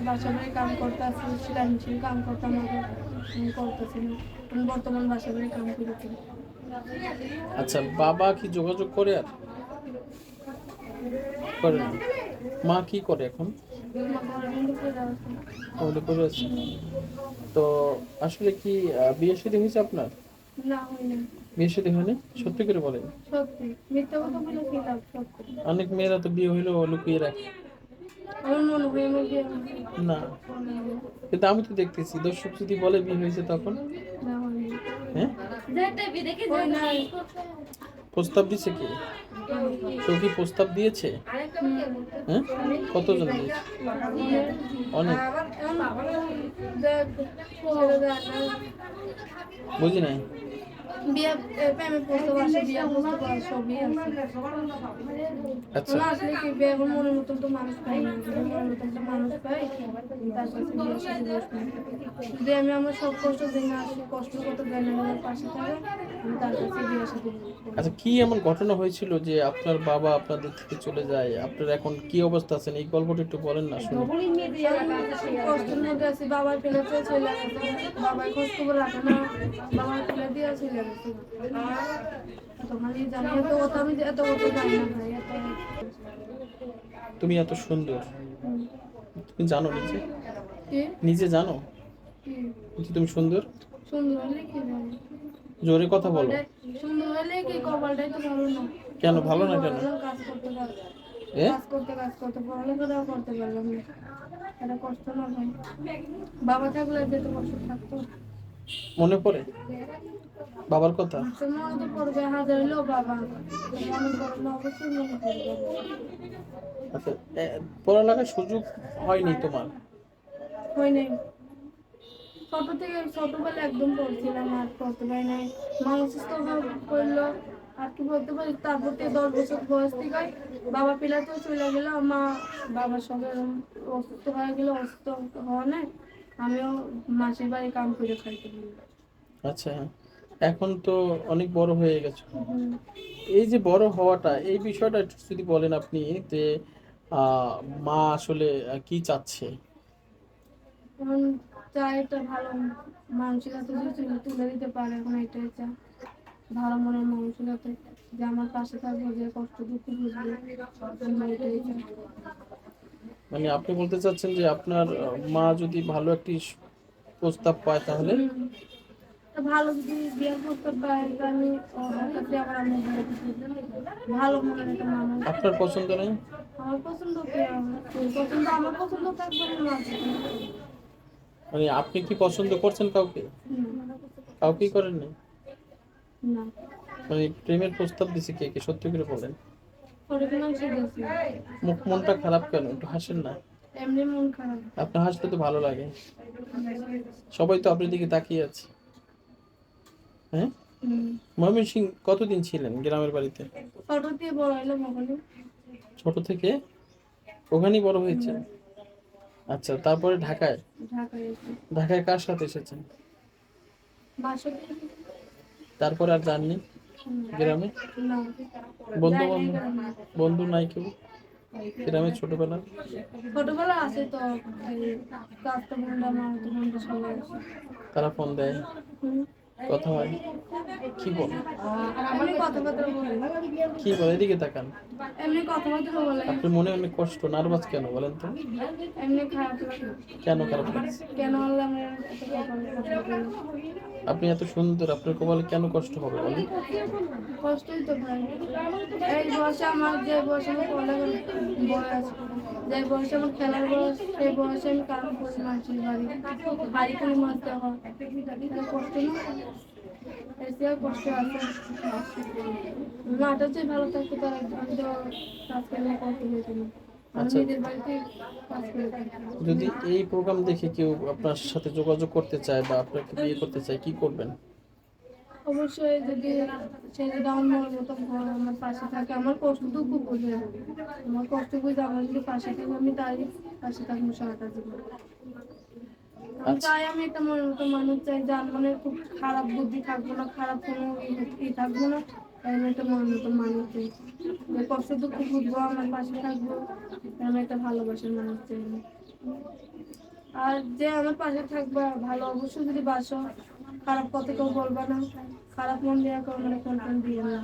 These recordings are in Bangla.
বাসা বাড়ি কাম করতে আসছি, সেলাই মেশিন কাম করতাম, করতেছি না। আমি বর্তমান বাসা বাড়ি কাম করেছি। আচ্ছা, বাবা কি যোগাযোগ করে আর করে না? মা কি করে এখন? আমার ঘরে বন্ধু করে আছে। ওগুলো করে আছে। তো আসলে কি বিয়ে শাদী হয়েছে আপনার? না, হয় না। বিয়ে শাদী হয়নি? সত্যি করে বলেন। সত্যি মিথ্যা কথা বলে কি লাভ? সত্যি। অনেক মেয়েরা তো বিয়ে হইলেও লুকিয়ে রাখে। আমার মনে হয় আমার বিয়ে হয়েছে। না, কিন্তু আমি তো দেখতেছি দর্শক যদি বলে বিয়ে হয়েছে তখন। না, হয়নি। হ্যাঁ, হয় নাই। প্রস্তাব দিছে কি? কেউ কি প্রস্তাব দিয়েছে? হ্যাঁ, কতজন দিয়েছে? অনেক। দেখ, ছেড়ে দেয় না। বুঝি নাই। বিয়ে প্রেমে প্রস্তাব আসে, বিয়ে প্রস্তাব আসে, সবই আছে। আচ্ছা, না আসলে কি বিয়ে এখন মনের মতন তো মানুষ পাই না, যদি মনের মতন তো মানুষ পাই তার সাথে বিয়ে সাথে বসবো। যদি আমি আমার সব কষ্ট জেনে আসি, কষ্ট কত জ্ঞান আমার পাশে থাকে, আমি তার কাছে বিয়ে সাথে বসবো। আচ্ছা, কি এমন ঘটনা হয়েছিল যে আপনার বাবা আপনাদের থেকে চলে যায়? আপনার এখন কি অবস্থা আছেন, এই গল্পটা একটু বলেন না শুনি। আমি কষ্টের মধ্যে আছি, বাবার ফেলেছে চলে গেছে, বাবার খোঁজ খবর রাখে না, বাবার ফেলে দিয়ে চলে গেছে। তোমার জানি এত কথা, আমি এত কথা জানি না ভাই, এত। তুমি এত সুন্দর, হুম। তুমি জানো নিজে? কি? নিজে জানো কি? যে তুমি সুন্দর? সুন্দর হলে কি ভালো? জোরে কথা বলো। কপালটাই সুন্দর হলে কি, কপালটাই তো ভালো না। কেন ভালো কতদিন না কেন? পড়ালাম, কাজ করতে এ কাজ করতে পড়ালেখাটাও করতে পারলাম না। এটা কষ্ট না ভাই? বাবা থাকলে যেত কষ্ট থাকতো। মনে পড়ে বাবার কথা? তো মনে তো পড়বে, হাজার হলেও বাবা মনে পড়ে না, অবশ্যই মনে পড়বে। আচ্ছা, পড়ালেখার সুযোগ হয়নি তোমার? হয় নাই। ছোট থেকে ছোটবেলা একদম পড়ছিলাম, আর পড়তে পারি নাই। মা অসুস্থ করলো, আর কি বলতে পারি, তারপর থেকে 10 বছর বয়স থেকে বাবা পিলাতেও চলে গেল, মা বাবার সঙ্গে অসুস্থ হয়ে গেল, অসুস্থ হওয়া নেই, আমিও মাসির বাড়ি কাম করে খাইতে গেলাম। আচ্ছা, এখন তো অনেক বড় হয়ে গেছো। হুম। এই যে বড় হওয়াটা, এই বিষয়টা একটু যদি বলেন আপনি, যে আহ, মা আসলে কি চাচ্ছে? এখন চাই একটা ভালো মানুষের কাছে যদি তুলে দিতে পারে, এখন এটাই চাই, ভালো মনের মানুষের কাছে, যে আমার পাশে থাকবে, যে কষ্ট দুঃখ বুঝবে, আমি এটাই চাই। মানে আপনি বলতে চাচ্ছেন যে আপনার মা যদি ভালো একটি প্রস্তাব পায় তাহলে? তা ভালো যদি বিয়ের প্রস্তাব পাই, তা আমি ওর কাছে আবার আমি ভালো মনের একটা মানুষ। আপনার পছন্দ নেই? আমার পছন্দ কি, আমার পছন্দ, আমার পছন্দ থাকবে না। মানে আপনি কি পছন্দ করছেন কাউকে? কাউকেই করেননি? না, মানে প্রেমের প্রস্তাব দিছে কে কে, সত্যি করে বলেন। পরিকল্পনা শিখেছি। মনটা খারাপ কেন, একটু হাসেন না। এমনি মন খারাপ। আপনার হাসলে তো ভালো লাগে। সবাই তো আপনার দিকে তাকিয়ে আছে। হ্যাঁ, হুম। ময়মনসিং কতদিন ছিলেন গ্রামের বাড়িতে? ছোট দিয়ে বড় হইলো ওখানে। ছোট থেকে ওখানেই বড় হয়েছে? আচ্ছা, তারপরে ঢাকায়? ঢাকায় এসে ঢাকায় কার সাথে এসেছেন? বাসাতে। তারপরে আর যাননি গ্রামে? না, বন্ধু যাই নাই বান্ধব, গ্রামে। বন্ধু নাই কেউ গ্রামে ছোটবেলা? ছোটবেলা আছে তো, এই চাচতো বোনরা, মামাতো বোনরা সবাই আছে। তারা ফোন দেয়, হুম। কথা হয়? কি বলে? এমনি কথাবার্তা বলে। কি বলে, এদিকে তাকান। এমনি কথাবার্তা বলে। আপনার মনে অনেক কষ্ট, নার্ভাস কেন বলেন তো? এমনি খারাপ লাগে। কেন খারাপ লাগছে? কেন আল্লাহ আমার এত কথা বলে? আপনি এত সুন্দর, আপনার কপালে কেন কষ্ট হবে বলেন? কষ্টই তো ভাই। এই বয়সে আমার, যে বয়সে আমার পড়ালেখার বয়স, যে বয়সে আমার খেলার বয়স, সেই বয়সে আমি কারণ করি মানুষের বাড়ি করে মাছ দেওয়া, কষ্ট না? এর চেয়েও কষ্ট আছে। মাটা যে ভালো থাকতে পারে, আমি তো কাজ করলে কষ্ট হইতো না। আমি আচ্ছা, নিজের বাড়িতে কাজ করে থাকি। যদি এই প্রোগ্রাম দেখে কেউ আপনার সাথে যোগাযোগ করতে চায় বা আপনাকে বিয়ে করতে চায়, কি করবেন? অবশ্যই, যদি সে যদি আমার মনের মতো হয়, আমার পাশে থাকে, আমার কষ্ট দুঃখ বুঝে, আমার কষ্ট বুঝে আমার যদি পাশে থাকে, আমি তারই পাশে থাকবো সারাটা জীবন। আমি আচ্ছা, চাই, আমি একটা মনের মতো মানুষ চাই, যার মনে খুব খারাপ বুদ্ধি থাকবো না, খারাপ কোনো থাকবো না, তাই আমি একটা মনের মতো মানুষ চাই, যে কষ্ট দুঃখ বুঝবো, আমার পাশে থাকবো, আমি একটা ভালোবাসার মানুষ চাই। আর যে আমার পাশে থাকবা ভালো, অবশ্যই যদি বাসো, খারাপ কথা কেউ বলবা না, খারাপ মন দেওয়া কেউ মানে কন্টেন্ট দিও না।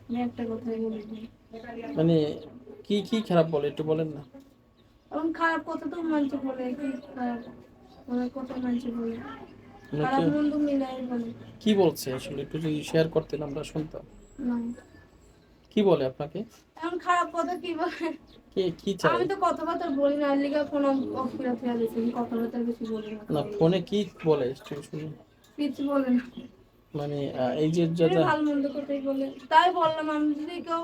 আমি একটা কথাই বলি, মানে কি কি খারাপ বলে একটু বলেন না। এখন খারাপ কথা তো মানুষ বলে, কি খারাপ অনেক কথা মানুষ বলে, মানে খারাপ মন্দ মিলাই বলে। কি বলছে আসলে একটু যদি শেয়ার করতেন আমরা শুনতাম। না, কি বলে আপনাকে? এখন খারাপ কথা কি বলে, কে কি চায়? আমি তো কথাবার্তা বলি না, লিগা ফোন অফ করে ফেলে দিয়েছি, আমি কথাবার্তা বেশি বলি না। না ফোনে কি বলে একটু শুনি। কিছু বলে না, মানে এই যে আমি যা ভালো মন্দ কথাই বলে, তাই বললাম আমি যদি কেউ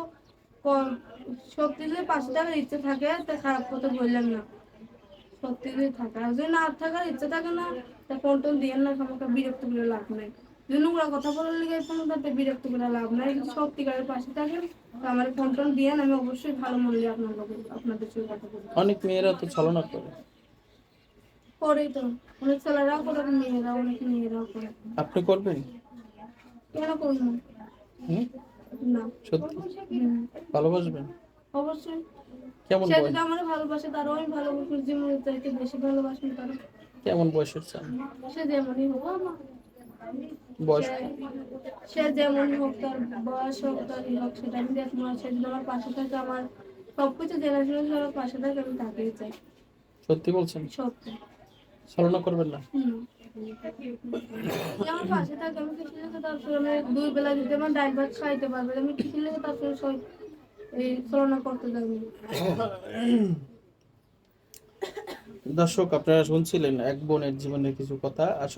সত্যি যদি পাশে থাকার ইচ্ছে থাকে তা খারাপ কথা বললাম না, সত্যি যদি থাকে, আর যদি না থাকার ইচ্ছে থাকে না তা কন্ট্রোল দিয়ে না, আমাকে বিরক্ত করে লাভ নাই। যদি নোংরা কথা বলার লিগে ফোন তাতে বিরক্ত করে লাভ নাই, যদি সত্যিকারের পাশে থাকেন তা আমার কন্ট্রোল দিয়ে আমি অবশ্যই ভালো মূল্যে আপনাদের সঙ্গে কথা বলবো। অনেক মেয়েরা তো ছলনা করে। করেই তো, অনেক ছেলেরাও করে, মেয়েরাও, অনেক মেয়েরাও করে। আপনি করবেন? কেন করবো হুম? না? সত্যি হুম, ভালোবাসবেন? অবশ্যই। কেমন সে বয়স? যদি আমার ভালোবাসে তারও আমি ভালোবাসি, জীবনের চাইতে বেশি ভালোবাসি তারা। কেমন বয়সের চান? সে যেমনই হোক, বয়স? সে সে যেমনই হোক, তার বয়স হোক, তার ই হোক, সেটা আমি দেখবো না। সে যদি আমার পাশে থাকে, আমার সবকিছু জেনে শুনে সে আমার পাশে থাকে, আমি তাকেই চাই। সত্যি বলছেন? সত্যি। ছলনা করবেন না? হুম, সে আমার পাশে থাকে, আমি কিছু লেগে তার সঙ্গে দুই বেলা যদি আমার ডাল ভাত খাইতে পারবে, আমি কিছু লেগে তার সঙ্গে এই তুলনা করতে যাবো। দর্শক আপনারা শুনছিলেন এক বোনের জীবনের কিছু কথা। আসলে